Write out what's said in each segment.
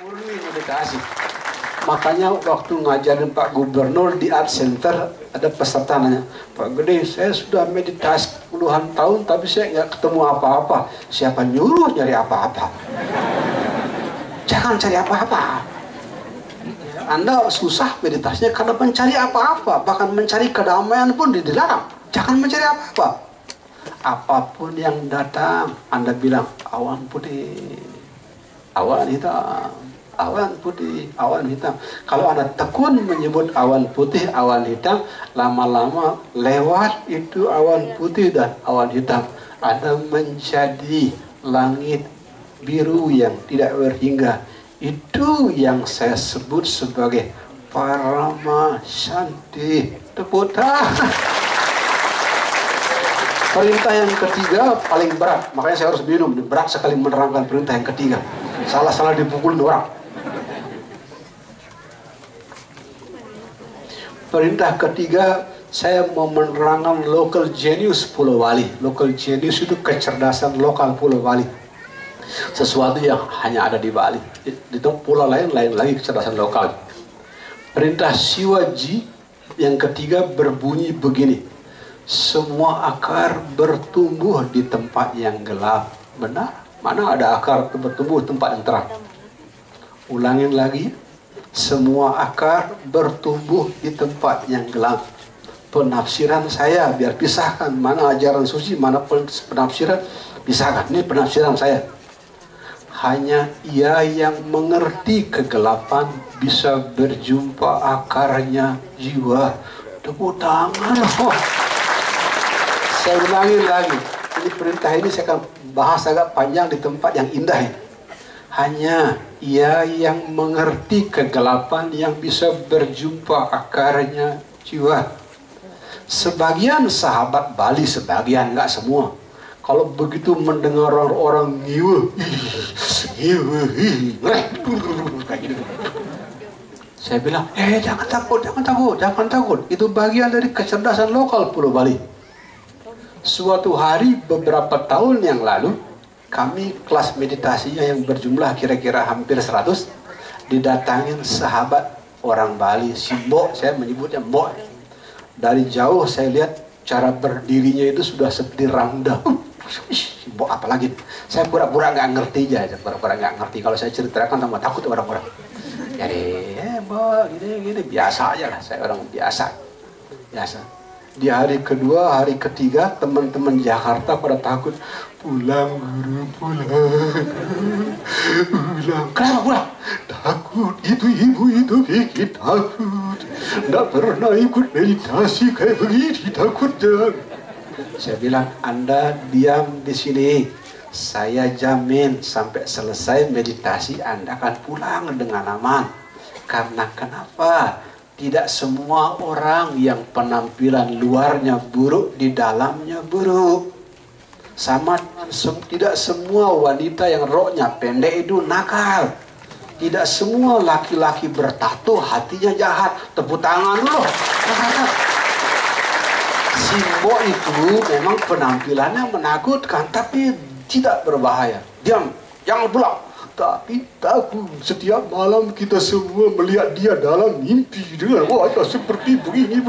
murni meditasi. Makanya waktu ngajarin Pak Gubernur di Art Center, ada peserta nanya, Pak Gede, saya sudah meditasi puluhan tahun tapi saya nggak ketemu apa-apa. Siapa nyuruh nyari apa-apa? Jangan cari apa-apa. Anda susah meditasinya karena mencari apa-apa, bahkan mencari kedamaian pun dilarang. Jangan mencari apa-apa. Apapun yang datang, Anda bilang awan putih, awan hitam, awan putih, awan hitam. Kalau Anda tekun menyebut awan putih, awan hitam, lama-lama lewat itu awan putih dan awan hitam. Anda menjadi langit biru yang tidak berhingga. Itu yang saya sebut sebagai Parama Shanti. Tepuk tangan. Perintah yang ketiga paling berat, makanya saya harus minum. Berat sekali menerangkan perintah yang ketiga. Salah-salah dipukulin orang. Perintah ketiga, saya mau menerangkan local genius Pulau Bali. Local genius itu kecerdasan lokal Pulau Bali. Sesuatu yang hanya ada di Bali. Di pulau lain lagi kecerdasan lokal. Perintah Shivaji yang ketiga berbunyi begini. Semua akar bertumbuh di tempat yang gelap. Benar? Mana ada akar bertumbuh di tempat yang terang? Ulangin lagi. Semua akar bertumbuh di tempat yang gelap. Penafsiran saya biar pisahkan mana ajaran suci, mana penafsiran, pisahkan. Ini penafsiran saya. Hanya ia yang mengerti kegelapan bisa berjumpa akarnya jiwa. Tepuk tangan. Saya ulangi lagi. Ini perintah ini saya akan bahas agak panjang di tempat yang indah ini. Hanya ia yang mengerti kegelapan yang bisa berjumpa akarnya jiwa. Sebagian sahabat Bali, sebagian, nggak semua. Kalau begitu mendengar orang-orang ngiwe, kayak gitu. Saya bilang, jangan takut, jangan takut, jangan takut. Itu bagian dari kecerdasan lokal Pulau Bali. Suatu hari beberapa tahun yang lalu, kami kelas meditasinya yang berjumlah kira-kira hampir 100, didatangin sahabat orang Bali, si Mbok, saya menyebutnya Mbok. Dari jauh saya lihat cara berdirinya itu sudah seperti rangda. Si Mbok apalagi? Saya pura-pura nggak ngerti aja, pura-pura nggak ngerti. Kalau saya ceritakan tambah takut orang-orang. Jadi, Mbok, gini, biasa aja lah. Saya orang biasa. Di hari kedua, hari ketiga, teman-teman Jakarta pada takut. Pulang, guru, pulang. Kenapa pulang? Takut, itu ibu itu bikin takut. Nggak pernah ikut meditasi kayak begini, takutnya. Saya bilang, Anda diam di sini. Saya jamin sampai selesai meditasi Anda akan pulang dengan aman. Karena kenapa? Tidak semua orang yang penampilan luarnya buruk, di dalamnya buruk. Sama tidak semua wanita yang roknya pendek itu nakal. Tidak semua laki-laki bertato hatinya jahat. Tepuk tangan dulu. Simbo itu memang penampilannya menakutkan, tapi tidak berbahaya. Diam, jangan pulang. Tapi takut setiap malam kita semua melihat dia dalam mimpi dengan wajah seperti begini.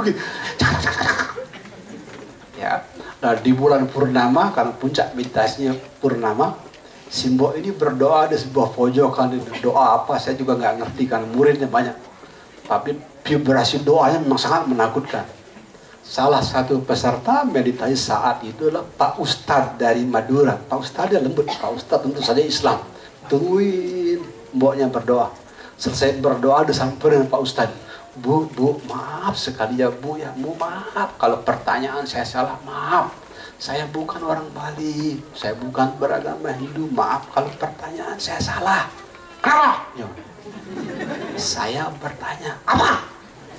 Ya, nah di bulan purnama, karena puncak meditasinya purnama, Simbo ini berdoa di sebuah pojokan. Doa apa saya juga nggak ngerti karena muridnya banyak. Tapi vibrasi doanya memang sangat menakutkan. Salah satu peserta meditasi saat itu adalah Pak Ustadz dari Madura. Pak Ustadz dia lembut, Pak Ustadz tentu saja Islam. Tungguin mboknya berdoa. Selesai berdoa disamperin Pak Ustadz. Bu, maaf sekali ya Bu, maaf kalau pertanyaan saya salah, maaf. Saya bukan orang Bali, saya bukan beragama Hindu, maaf kalau pertanyaan saya salah. Kenapa? Saya bertanya, apa?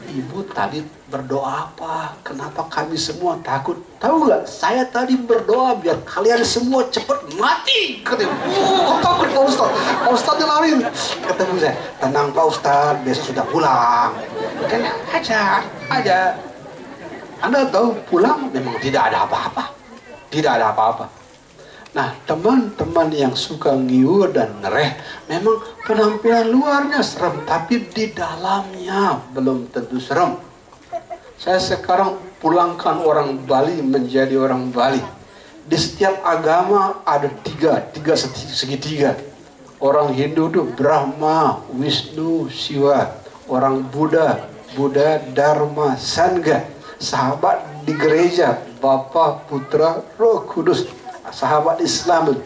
Ibu tadi berdoa apa? Kenapa kami semua takut? Tahu nggak? Saya tadi berdoa biar kalian semua cepat mati. Katanya, takut Pak Ustadz. Pak Ustadz lari. Ketemu saya, tenang Pak Ustadz, besok sudah pulang. Tenang aja. Anda tahu pulang memang tidak ada apa-apa. Tidak ada apa-apa. Nah, teman-teman yang suka ngiur dan ngereh, memang penampilan luarnya serem, tapi di dalamnya belum tentu serem. Saya sekarang pulangkan orang Bali menjadi orang Bali. Di setiap agama ada tiga segitiga. Orang Hindu itu Brahma, Wisnu, Siwa. Orang Buddha, Dharma, Sangha. Sahabat di gereja, Bapa, Putra, Roh Kudus. Sahabat Islam,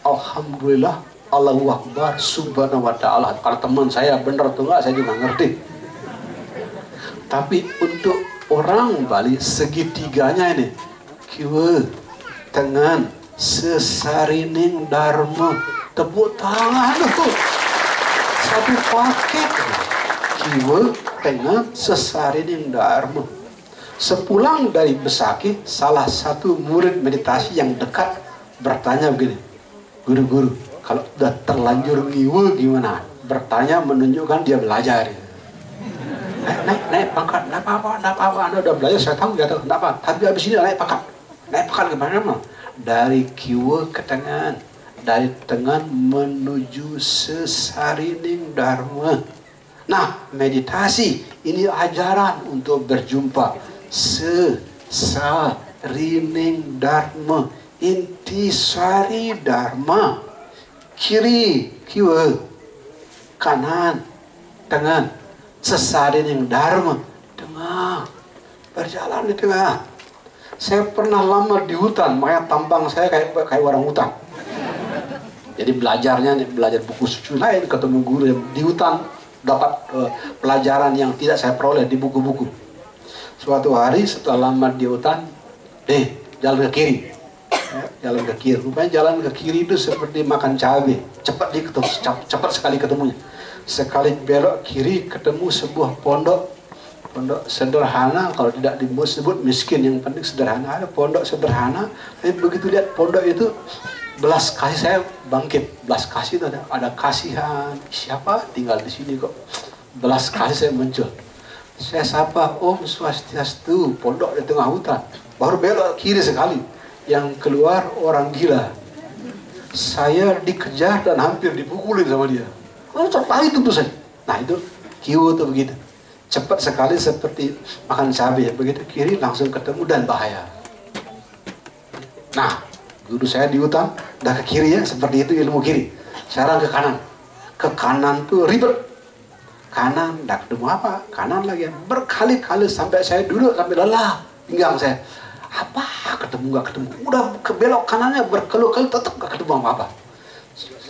alhamdulillah, Allahu Akbar, subhanahu wa ta'ala. Kalau teman saya benar atau enggak saya juga ngerti. Tapi untuk orang Bali segitiganya ini, kiwa, tengan, sesarining, dharma, tepuk tangan itu satu paket. Kiwa, tengan, sesarining, dharma. Sepulang dari Besaki, salah satu murid meditasi yang dekat bertanya begini, guru-guru, kalau udah terlanjur ngiwa gimana? Bertanya menunjukkan dia belajar. Naik pangkat, nggak apa-apa, Anda udah belajar, saya tahu, nggak apa. Tapi habis ini naik pangkat kemana? Dari kiwa ke tengan, dari tengan menuju sesarining dharma. Nah, meditasi ini ajaran untuk berjumpa sesarining dharma, intisari dharma, kiri kiwa, kanan tengah, sesarining dharma, tengah, berjalan di tengah. Saya pernah lama di hutan, makanya tampang saya kayak orang hutan. Jadi belajar buku suci lain, ketemu guru yang di hutan, dapat pelajaran yang tidak saya peroleh di buku-buku. Suatu hari setelah lama di hutan, jalan ke kiri. Jalan ke kiri. Rupanya jalan ke kiri itu seperti makan cabai. Cepat sekali ketemunya. Sekali belok kiri ketemu sebuah pondok sederhana, kalau tidak disebut miskin, yang penting sederhana. Ada pondok sederhana. Tapi begitu lihat pondok itu, belas kasih saya bangkit. Belas kasih itu ada kasihan. Siapa tinggal di sini kok? Belas kasih saya muncul. Saya sapa, Om Swastiastu, pondok di tengah hutan. Baru belok kiri sekali, yang keluar orang gila. Saya dikejar dan hampir dipukulin sama dia. Oh, cepat itu tuh saya. Nah itu kiwo tuh begitu. Cepat sekali seperti makan cabai. Begitu kiri langsung ketemu dan bahaya. Nah, guru saya di hutan, udah ke kiri ya, seperti itu ilmu kiri. Sekarang ke kanan. Ke kanan tuh ribet. Kanan, tidak ketemu apa, kanan lagi, berkali-kali sampai saya duduk sampai lelah, pinggang saya. Apa ketemu nggak ketemu? Udah ke belok kanannya berkali-kali tetap nggak ketemu apa-apa.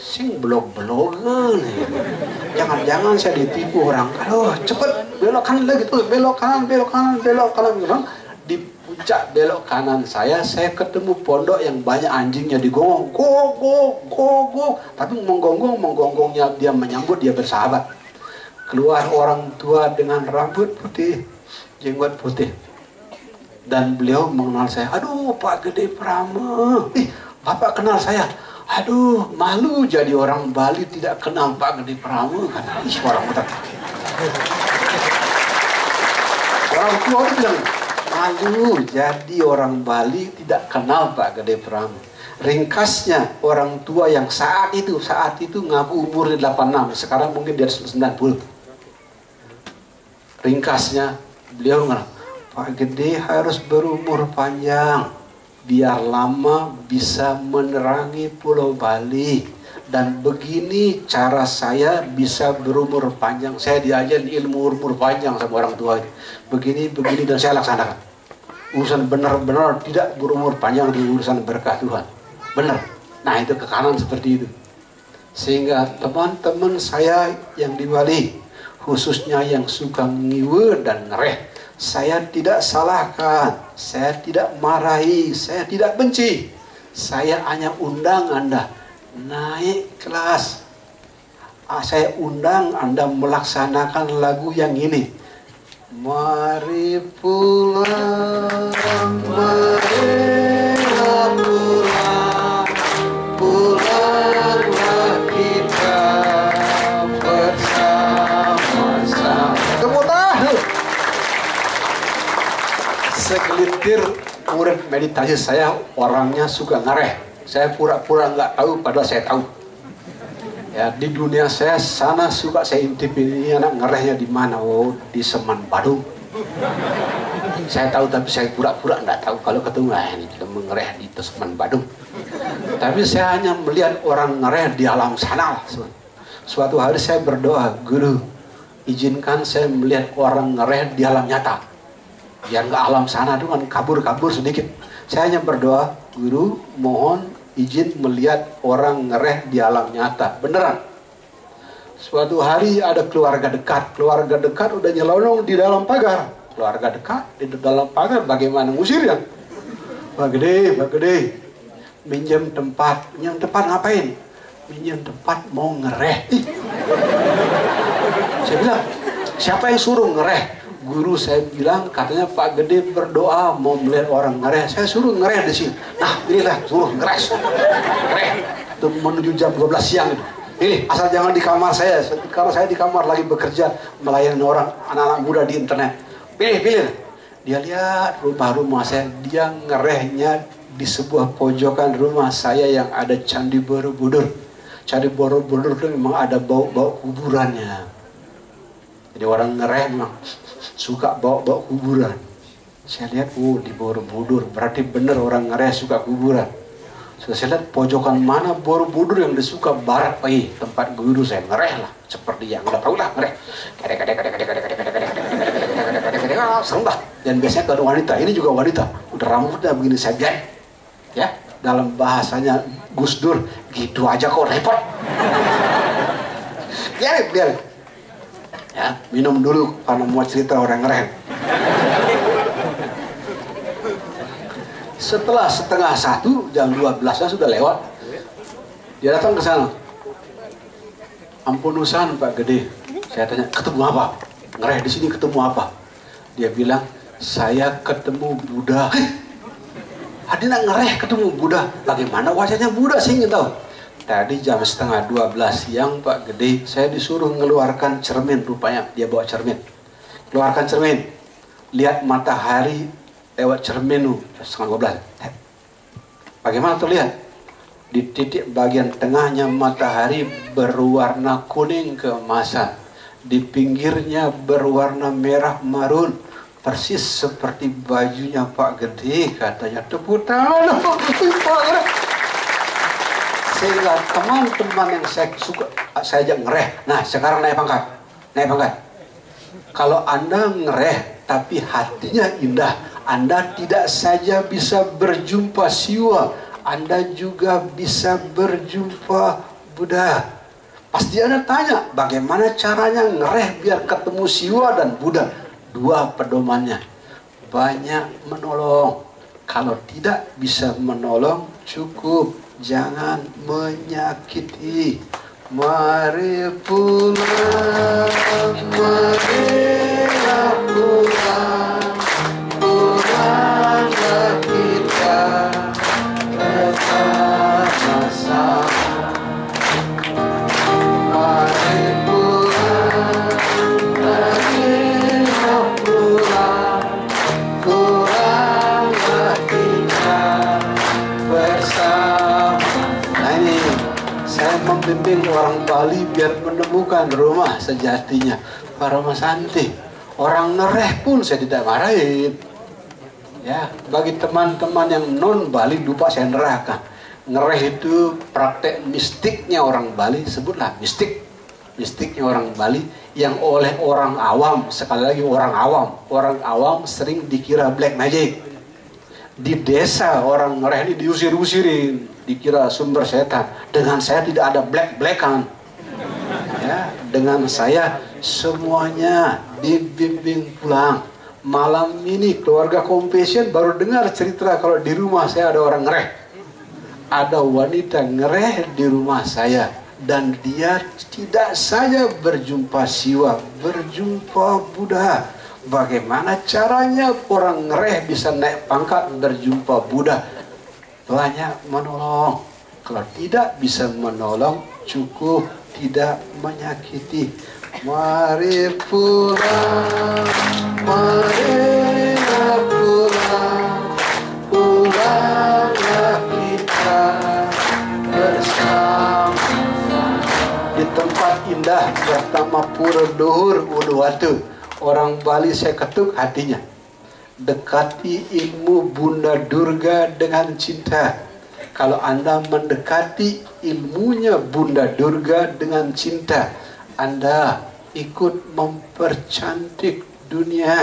Sing blok-blokan. Jangan-jangan saya ditipu orang. Aduh, cepet belok kanan lagi tuh, belok kanan. Di puncak belok kanan saya ketemu pondok yang banyak anjingnya digonggong, go. Tapi menggonggongnya dia menyambut, dia bersahabat. Keluar orang tua dengan rambut putih, jenggot putih. Dan beliau mengenal saya. Aduh, Pak Gede Prama. Bapak kenal saya. Aduh, malu jadi orang Bali tidak kenal Pak Gede Prama. Kata, orang muda. Orang tua itu bilang, malu jadi orang Bali tidak kenal Pak Gede Prama. Ringkasnya, orang tua yang saat itu ngaku umurnya 86. Sekarang mungkin dia 90. Ringkasnya, beliau ngomong, Pak Gede harus berumur panjang, biar lama bisa menerangi Pulau Bali. Dan begini cara saya bisa berumur panjang. Saya diajarin ilmu umur panjang sama orang tua. Begini, dan saya laksanakan. Urusan benar-benar tidak berumur panjang di urusan berkah Tuhan. Benar. Nah itu ke kanan seperti itu. Sehingga teman-teman saya yang di Bali, khususnya yang suka ngiwe dan ngereh, saya tidak salahkan, saya tidak marahi, saya tidak benci. Saya hanya undang Anda naik kelas. Saya undang Anda melaksanakan lagu yang ini. Mari pulang, marilah pulang, pulanglah kita bersama-sama. Tepuk tangan. Segelintir murid meditasi saya orangnya suka ngareh, Saya pura-pura nggak tahu, padahal saya tahu. Ya, di dunia saya sana suka saya intip ini anak ngerehnya di mana? Oh, di Seman Badung. Saya tahu tapi saya pura-pura nggak tahu. Kalau ketemu ini mengereh di Seman Badung. Tapi saya hanya melihat orang ngereh di alam sana. Suatu hari saya berdoa, Guru, izinkan saya melihat orang ngereh di alam nyata. Biar nggak alam sana itu kan kabur-kabur sedikit. Saya hanya berdoa, Guru, mohon izin melihat orang ngereh di alam nyata. Beneran. Suatu hari ada keluarga dekat udah nyelonong di dalam pagar. Keluarga dekat di dalam pagar, bagaimana ngusirnya? Pak Gede, minjem tempat ngapain? Minjem tempat mau ngereh. Saya bilang, siapa yang suruh ngereh? Guru saya bilang, katanya Pak Gede berdoa mau melihat orang ngereh. Saya suruh ngereh di sini. Nah, inilah suruh ngereh. Itu menuju jam 12 siang itu. Ini asal jangan di kamar saya. Kalau saya di kamar lagi bekerja melayani orang, anak-anak muda di internet. Pilih. Dia lihat rumah-rumah saya. Dia ngerehnya di sebuah pojokan rumah saya yang ada Candi Borobudur. Candi Borobudur itu memang ada bau-bau kuburannya. Jadi orang ngereh memang suka bawa kuburan. Saya lihat, di Borobudur, berarti benar orang ngereh suka kuburan. Saya lihat pojokan mana Borobudur yang disuka barat, tempat guru saya ngereh lah, seperti yang udah tahu lah ngereh. Serem lah. Dan biasanya kalau wanita, ini juga wanita, udah rambutnya begini saya biar, ya dalam bahasanya Gus Dur, gitu aja kok repot. Biar. Ya, minum dulu karena mau cerita orang ngereh. Setelah 12:30, jam 12-nya sudah lewat. Dia datang ke sana. Ampunusan Pak Gede. Saya tanya, ketemu apa? Ngereh di sini ketemu apa? Dia bilang, saya ketemu Buddha. Adina ngereh ketemu Buddha. Bagaimana wajahnya Buddha sih ingin tahu. Tadi jam 11:30 siang Pak Gede, saya disuruh mengeluarkan cermin, rupanya dia bawa cermin. Keluarkan cermin, lihat matahari lewat cermin 11:30. Bagaimana tuh lihat? Di titik bagian tengahnya matahari berwarna kuning keemasan, di pinggirnya berwarna merah marun, persis seperti bajunya Pak Gede. Katanya, tepuk tangan Pak Gede. Sehingga teman-teman yang saya ajak ngereh. Nah, sekarang naik pangkat. Kalau Anda ngereh tapi hatinya indah, Anda tidak saja bisa berjumpa Siwa, Anda juga bisa berjumpa Buddha. Pasti Anda tanya, bagaimana caranya ngereh biar ketemu Siwa dan Buddha? Dua pedomannya. Banyak menolong. Kalau tidak bisa menolong, cukup jangan menyakiti. Mari pulang, marilah pulang, pulanglah kita bersama-sama. Mari pulang, marilah pulang, pulanglah kita bersama. Nah ini, saya membimbing orang Bali biar menemukan rumah sejatinya. Para Mas Santi, orang ngereh pun saya tidak marahin. Ya, bagi teman-teman yang non Bali lupa saya nerahkan. Ngereh itu praktek mistiknya orang Bali, sebutlah mistik. Mistiknya orang Bali yang oleh orang awam, sekali lagi orang awam sering dikira black magic. Di desa orang ngereh ini diusir-usirin, dikira sumber setan. Dengan saya tidak ada black-blackan. Ya, dengan saya semuanya dibimbing pulang. Malam ini keluarga Compassion baru dengar cerita kalau di rumah saya ada orang ngereh. Ada wanita ngereh di rumah saya. Dan dia tidak saja berjumpa Siwa, berjumpa Buddha. Bagaimana caranya orang ngereh bisa naik pangkat berjumpa Buddha? Banyak menolong. Kalau tidak bisa menolong, cukup tidak menyakiti. Mari pulang, marilah pulang, pulanglah kita Anda pertama pura duhur uluwatu. Orang Bali saya ketuk hatinya. Dekati ilmu Bunda Durga dengan cinta. Kalau Anda mendekati ilmunya Bunda Durga dengan cinta, Anda ikut mempercantik dunia.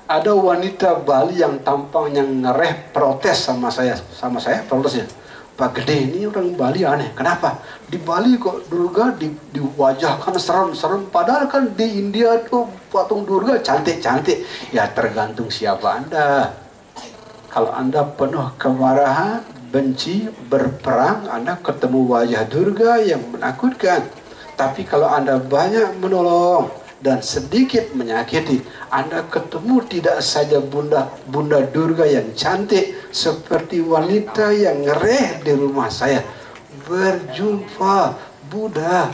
Ada wanita Bali yang tampangnya ngereh protes sama saya protesnya. Pak Gede, ini orang Bali aneh. Kenapa? Di Bali kok Durga diwajahkan serem-serem, padahal kan di India tuh patung Durga cantik-cantik. Ya tergantung siapa Anda. Kalau Anda penuh kemarahan, benci, berperang, Anda ketemu wajah Durga yang menakutkan. Tapi kalau Anda banyak menolong dan sedikit menyakiti, Anda ketemu tidak saja Bunda Durga yang cantik, seperti wanita yang ngereh di rumah saya. Berjumpa Buddha.